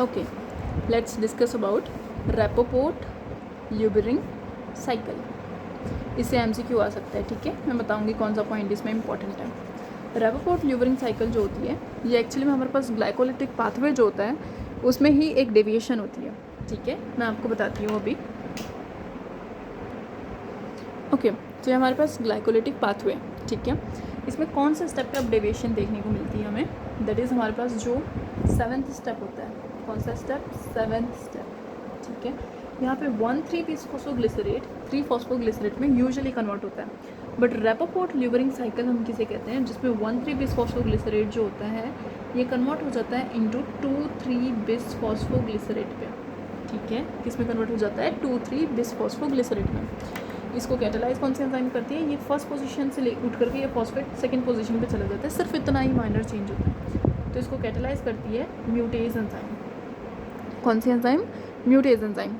Okay, let's discuss about Rapoport Luebering cycle. इससे MCQ आ सकता है. ठीक है, मैं बताऊंगी कौन सा पॉइंट इसमें इंपॉर्टेंट है. रैपोपोर्ट ल्यूबरिंग साइकिल जो होती है ये एक्चुअली में हमारे पास ग्लाइकोलिटिक पाथवे जो होता है उसमें ही एक डेविएशन होती है. ठीक है, मैं आपको बताती हूँ अभी. ओके, तो ये हमारे पास ग्लाइकोलिटिक पाथवे. ठीक है, इसमें कौन सा स्टेप पे अब डेविएशन देखने को मिलती है हमें, दैट इज़ हमारे पास जो 7th स्टेप होता है. कौन सा स्टेप? 7th step. ठीक है, यहाँ पे 1,3-बिसफॉस्फोग्लिसरेट 3-फॉस्फोग्लिसरेट में यूजुअली कन्वर्ट होता है. बट रैपोपोर्ट ल्यूबरिंग साइकिल हम किसे कहते हैं जिसमें 1,3-बिसफॉस्फोग्लिसरेट जो होता है ये कन्वर्ट हो जाता है इंटू 2,3-बिसफॉस्फोग्लिसरेट पे. ठीक है, किसमें कन्वर्ट हो जाता है? 2,3-बिसफॉस्फोग्लिसरेट में. इसको कैटालाइज कौन सी एंजाइम करती है? ये फर्स्ट पोजीशन से उठ करके ये फॉस्फेट सेकंड पोजीशन पे चला जाता है. सिर्फ इतना ही माइनर चेंज होता है. तो इसको कैटालाइज करती है म्यूटेज एंजाइम. कौन सी एंजाइम? म्यूटेज एंजाइम.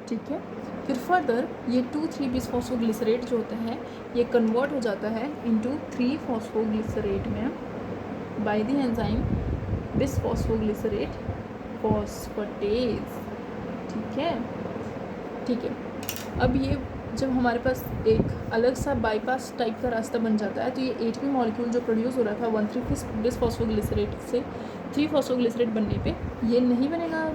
ठीक है, फिर फर्दर ये 2,3-बिसफॉस्फोग्लिसरेट जो होता है ये कन्वर्ट हो जाता है इंटू 3-फॉस्फोग्लिसरेट में by the enzyme bisphosphoglycerate phosphatase. ठीक है, ठीक है. अब ये जब हमारे पास एक अलग सा बाईपास टाइप का रास्ता बन जाता है तो ये 8वीं मॉलिक्यूल जो प्रोड्यूस हो रहा था 1,3-बिसफॉस्फोग्लिसरेट से 3-फॉस्फोग्लिसरेट बनने पे ये नहीं बनेगा.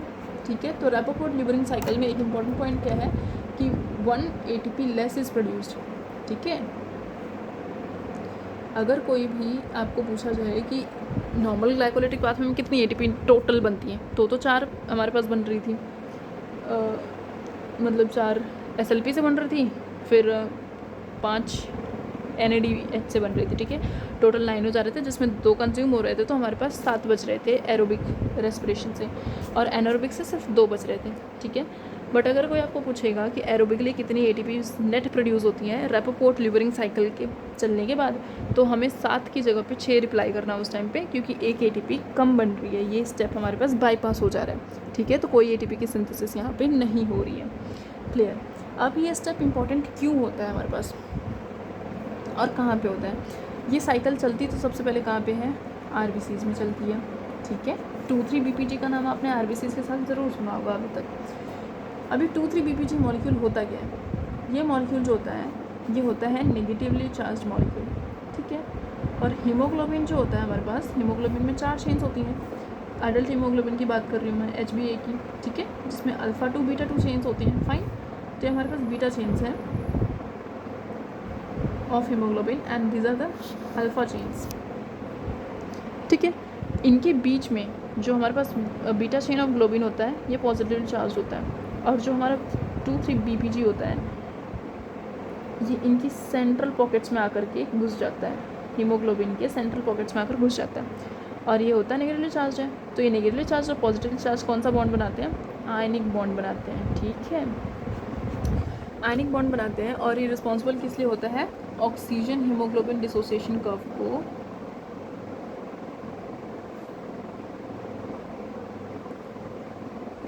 ठीक है, तो रैपोपोर्ट ल्यूबरिंग साइकिल में एक इम्पॉर्टेंट पॉइंट क्या है कि 1 ATP लेस इज़ प्रोड्यूस्ड. ठीक है, अगर कोई भी आपको पूछा जाए कि नॉर्मल ग्लाइकोलिटिक पाथवे में कितनी ATP टोटल बनती है तो 4 हमारे पास बन रही थी. मतलब 4 SLP से बन रही थी, फिर 5 NADH से बन रही थी. ठीक है, टोटल 9 हो जा रहे थे जिसमें 2 कंज्यूम हो रहे थे तो हमारे पास 7 बच रहे थे एरोबिक रेस्पिरेशन से और एनारोबिक से सिर्फ 2 बच रहे थे. ठीक है, बट अगर कोई आपको पूछेगा कि एरोबिकली कितनी ATP नेट प्रोड्यूस होती हैं रैपोपोर्ट ल्यूबरिंग साइकिल के चलने के बाद तो हमें 7 की जगह पे 6 रिप्लाई करना उस टाइम पे क्योंकि एक ATP कम बन रही है. ये स्टेप हमारे पास बाईपास हो जा रहा है. ठीक है, तो कोई ATP की सिंथेसिस यहाँ पे नहीं हो रही है. क्लियर. अब ये स्टेप इंपॉर्टेंट क्यों होता है हमारे पास और कहाँ पे होता है? ये साइकिल चलती तो सबसे पहले कहाँ पे है? RBCs में चलती है. ठीक है, 2,3-BPG का नाम आपने RBCs के साथ ज़रूर सुना होगा अभी तक. अभी 2,3-BPG मॉलिक्यूल होता क्या है? ये मॉलिक्यूल जो होता है ये होता है नेगेटिवली चार्ज मॉलिक्यूल. ठीक है, और हीमोग्लोबिन जो होता है हमारे पास, हीमोग्लोबिन में 4 चेन्स होती हैं. एडल्ट हीमोग्लोबिन की बात कर रही हूँ मैं, HbA की. ठीक है, जिसमें अल्फ़ा 2 बीटा 2 चेन्स होती हैं. फाइन, तो ये हमारे पास बीटा चेन्स हैं of haemoglobin and these are the alpha chains. ठीक है, इनके बीच में जो हमारे पास बीटा चेन ऑफ ग्लोबिन होता है ये पॉजिटिवली चार्ज होता है और जो हमारा 2,3-BPG होता है ये इनकी सेंट्रल पॉकेट्स में आकर के घुस जाता है. हीमोग्लोबिन के सेंट्रल पॉकेट्स में आकर घुस जाता है और ये होता है नेगेटिवली चार्ज है. तो ये नेगेटिवली चार्ज और पॉजिटिवली चार्ज कौन सा बॉन्ड बनाते हैं? आयनिक बॉन्ड बनाते हैं. ठीक है, आयनिक बॉन्ड बनाते हैं और ये रिस्पॉन्सिबल किस लिए होता है? ऑक्सीजन हीमोग्लोबिन डिसोसिएशन कर्व को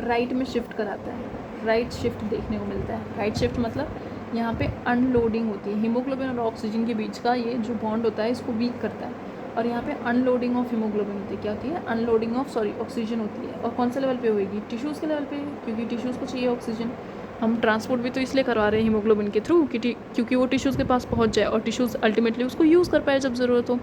राइट में शिफ्ट कराता है. राइट शिफ्ट देखने को मिलता है. राइट शिफ्ट मतलब यहाँ पे अनलोडिंग होती है. हीमोग्लोबिन और ऑक्सीजन के बीच का ये जो बॉन्ड होता है इसको वीक करता है और यहाँ पे अनलोडिंग ऑफ हीमोग्लोबिन होती है. क्या होती है? अनलोडिंग ऑफ ऑक्सीजन होती है. और कौन से लेवल पे होगी? टिश्यूज़ के लेवल पे, क्योंकि टिश्यूज़ को चाहिए ऑक्सीजन. हम ट्रांसपोर्ट भी तो इसलिए करवा रहे हैं हीमोग्लोबिन के थ्रू क्योंकि वो टिश्यूज़ के पास पहुंच जाए और टिश्यूज़ अल्टीमेटली उसको यूज़ कर पाए जब ज़रूरत हो.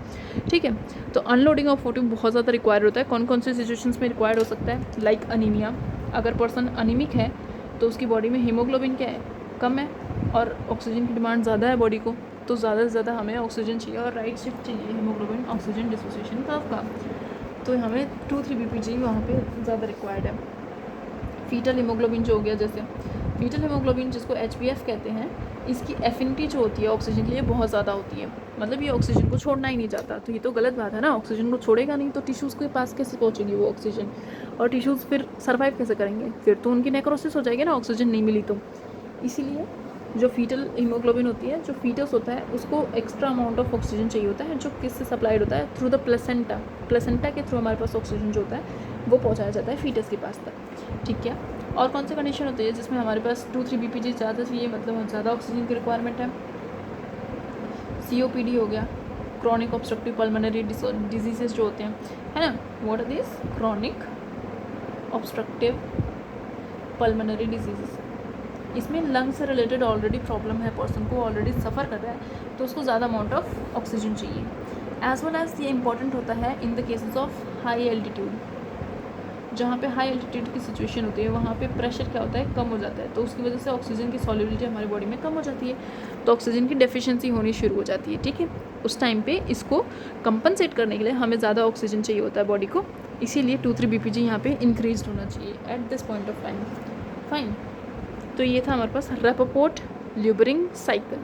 ठीक है, तो अनलोडिंग ऑफ फोटो बहुत ज़्यादा रिक्वायर होता है. कौन कौन से सिचुएशंस में रिक्वायर्ड हो सकता है? Like anaemia. अगर पर्सन अनीमिक है तो उसकी बॉडी में हीमोग्लोबिन क्या है? कम है और ऑक्सीजन की डिमांड ज़्यादा है बॉडी को, तो ज़्यादा से ज़्यादा हमें ऑक्सीजन चाहिए और राइट शिफ्ट चाहिए हीमोग्लोबिन ऑक्सीजन डिसोसिएशन कर्व का. तो हमें 2,3-BPG वहाँ पे ज़्यादा रिक्वायर्ड है. फीटल हीमोग्लोबिन जो हो गया, जैसे फीटल हीमोग्लोबिन जिसको HbF कहते हैं, इसकी एफिनिटी जो होती है ऑक्सीजन के लिए बहुत ज़्यादा होती है. मतलब ये ऑक्सीजन को छोड़ना ही नहीं चाहता. तो ये तो गलत बात है ना, ऑक्सीजन को छोड़ेगा नहीं तो टिश्यूज़ के पास कैसे पहुँचेगी वो ऑक्सीजन और टिश्यूज़ फिर सर्वाइव कैसे करेंगे? फिर तो उनकी नेक्रोसिस हो जाएगी ना ऑक्सीजन नहीं मिली तो. इसीलिए जो फीटल हीमोग्लोबिन होती है, जो फीटस होता है उसको एक्स्ट्रा अमाउंट ऑफ ऑक्सीजन चाहिए होता है जो किससे सप्लाइड होता है? Through the placenta. प्लेसेंटा के थ्रू हमारे पास ऑक्सीजन जो होता है वो पहुँचाया जाता है फीटस के पास तक. ठीक है, और कौन सी कंडीशन होती है जिसमें हमारे पास 2,3-BPG ज़्यादा चाहिए, मतलब ज़्यादा ऑक्सीजन की रिक्वायरमेंट है? COPD हो गया, क्रॉनिक ऑब्स्ट्रक्टिव पल्मोनरी डिजीजेस जो होते हैं, है ना. What are this? Chronic obstructive pulmonary disease, इसमें लंग से रिलेटेड ऑलरेडी प्रॉब्लम है, पर्सन को ऑलरेडी सफ़र कर रहा है, तो उसको ज़्यादा अमाउंट ऑफ ऑक्सीजन चाहिए। एज वेल एज ये इंपॉर्टेंट होता है in the cases of high altitude, जहाँ पे हाई एल्टीट्यूड की सिचुएशन होती है वहाँ पे प्रेशर क्या होता है, कम हो जाता है, तो उसकी वजह से ऑक्सीजन की सॉल्युबिलिटी हमारी बॉडी में कम हो जाती है, तो ऑक्सीजन की डेफिशिएंसी होनी शुरू हो जाती है। ठीक है, उस टाइम पे इसको कंपनसेट करने के लिए हमें ज़्यादा ऑक्सीजन चाहिए होता है बॉडी को, इसीलिए 2-3 BPG यहाँ पे इंक्रीज होना चाहिए at this point of time. Fine, तो ये था हमारे पास रैपोर्ट ल्यूबरिंग साइकिल।